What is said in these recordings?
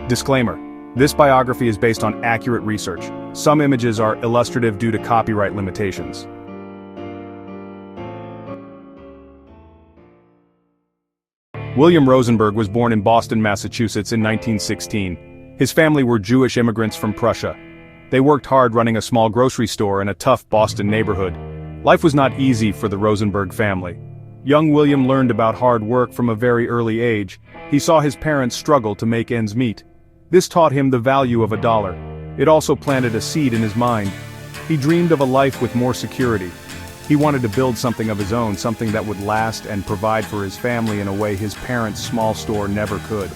Disclaimer: this biography is based on accurate research. Some images are illustrative due to copyright limitations. William Rosenberg was born in Boston, Massachusetts in 1916. His family were Jewish immigrants from Prussia. They worked hard running a small grocery store in a tough Boston neighborhood. Life was not easy for the Rosenberg family. Young William learned about hard work from a very early age. He saw his parents struggle to make ends meet. This taught him the value of a dollar. It also planted a seed in his mind. He dreamed of a life with more security. He wanted to build something of his own, something that would last and provide for his family in a way his parents' small store never could.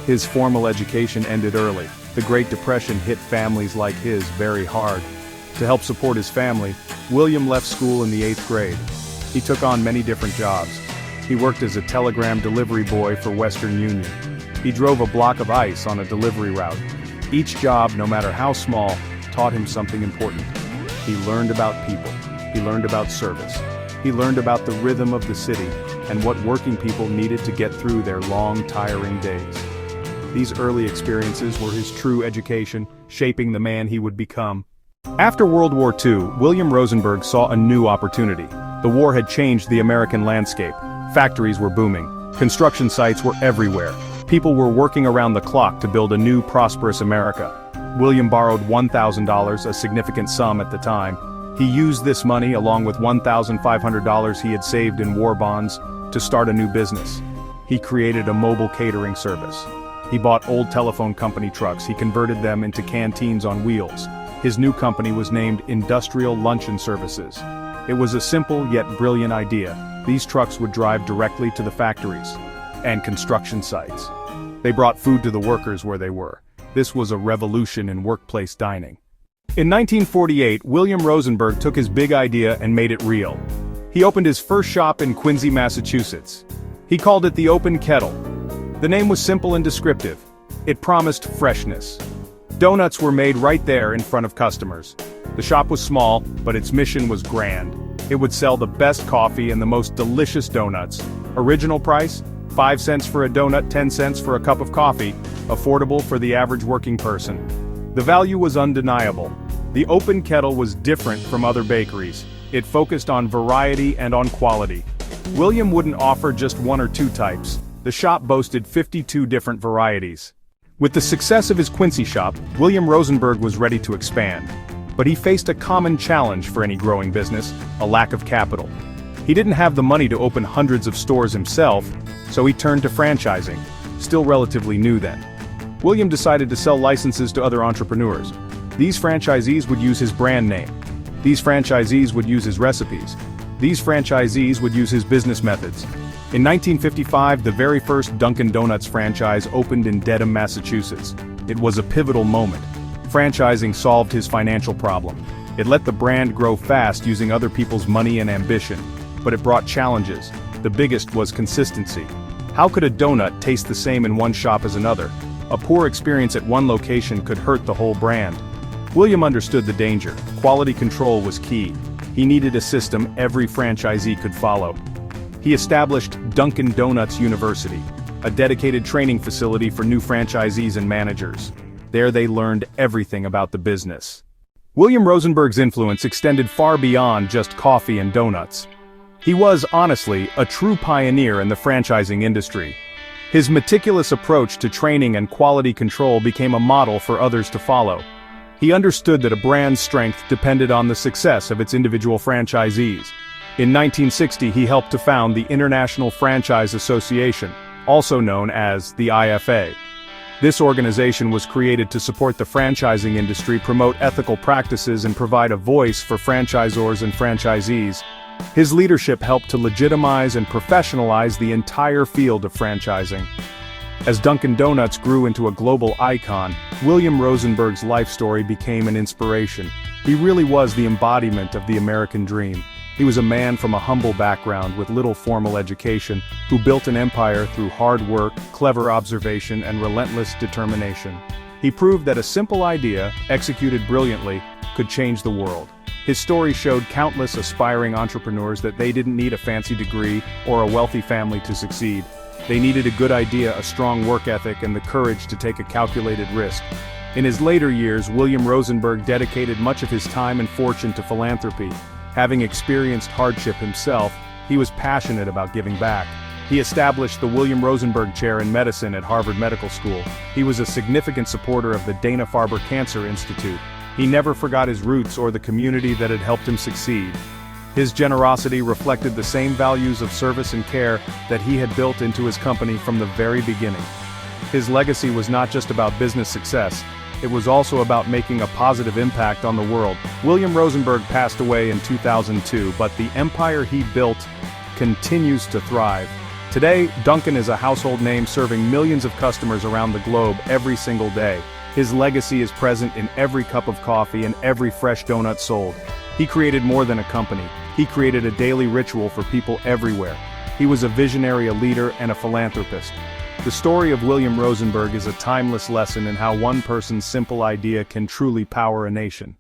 His formal education ended early. The Great Depression hit families like his very hard. To help support his family, William left school in the 8th grade. He took on many different jobs. He worked as a telegram delivery boy for Western Union. He drove a block of ice on a delivery route. Each job, no matter how small, taught him something important. He learned about people. He learned about service. He learned about the rhythm of the city and what working people needed to get through their long, tiring days. These early experiences were his true education, shaping the man he would become. After World War II, William Rosenberg saw a new opportunity. The war had changed the American landscape. Factories were booming. Construction sites were everywhere. People were working around the clock to build a new, prosperous America. William borrowed $1,000, a significant sum at the time. He used this money, along with $1,500 he had saved in war bonds, to start a new business. He created a mobile catering service. He bought old telephone company trucks. He converted them into canteens on wheels. His new company was named Industrial Luncheon Services. It was a simple yet brilliant idea. These trucks would drive directly to the factories and construction sites. They brought food to the workers where they were. This was a revolution in workplace dining. In 1948, William Rosenberg took his big idea and made it real. He opened his first shop in Quincy, Massachusetts. He called it the Open Kettle. The name was simple and descriptive. It promised freshness. Donuts were made right there in front of customers. The shop was small, but its mission was grand. It would sell the best coffee and the most delicious donuts. Original price? 5 cents for a donut, 10 cents for a cup of coffee, affordable for the average working person. The value was undeniable. The Open Kettle was different from other bakeries. It focused on variety and on quality. William wouldn't offer just one or two types. The shop boasted 52 different varieties. With the success of his Quincy shop, William Rosenberg was ready to expand. But he faced a common challenge for any growing business: a lack of capital. He didn't have the money to open hundreds of stores himself, so he turned to franchising, still relatively new then. William decided to sell licenses to other entrepreneurs. These franchisees would use his brand name. These franchisees would use his recipes. These franchisees would use his business methods. In 1955, the very first Dunkin Donuts franchise opened in Dedham, Massachusetts. It was a pivotal moment. Franchising solved his financial problem. It let the brand grow fast using other people's money and ambition. But it brought challenges. The biggest was consistency. How could a donut taste the same in one shop as another? A poor experience at one location could hurt the whole brand. William understood the danger. Quality control was key. He needed a system every franchisee could follow. He established Dunkin Donuts University, a dedicated training facility for new franchisees and managers. There they learned everything about the business. William Rosenberg's influence extended far beyond just coffee and donuts. He was, honestly, a true pioneer in the franchising industry. His meticulous approach to training and quality control became a model for others to follow. He understood that a brand's strength depended on the success of its individual franchisees. In 1960, he helped to found the International Franchise Association, also known as the IFA. This organization was created to support the franchising industry, promote ethical practices, and provide a voice for franchisors and franchisees. His leadership helped to legitimize and professionalize the entire field of franchising. As Dunkin Donuts grew into a global icon, William Rosenberg's life story became an inspiration. He really was the embodiment of the American dream. He was a man from a humble background with little formal education, who built an empire through hard work, clever observation, and relentless determination. He proved that a simple idea, executed brilliantly, could change the world. His story showed countless aspiring entrepreneurs that they didn't need a fancy degree or a wealthy family to succeed. They needed a good idea, a strong work ethic, and the courage to take a calculated risk. In his later years, William Rosenberg dedicated much of his time and fortune to philanthropy. Having experienced hardship himself, he was passionate about giving back. He established the William Rosenberg Chair in Medicine at Harvard Medical School. He was a significant supporter of the Dana-Farber Cancer Institute. He never forgot his roots or the community that had helped him succeed. His generosity reflected the same values of service and care that he had built into his company from the very beginning. His legacy was not just about business success, it was also about making a positive impact on the world. William Rosenberg passed away in 2002, but the empire he built continues to thrive. Today, Dunkin is a household name serving millions of customers around the globe every single day. His legacy is present in every cup of coffee and every fresh donut sold. He created more than a company. He created a daily ritual for people everywhere. He was a visionary, a leader, and a philanthropist. The story of William Rosenberg is a timeless lesson in how one person's simple idea can truly power a nation.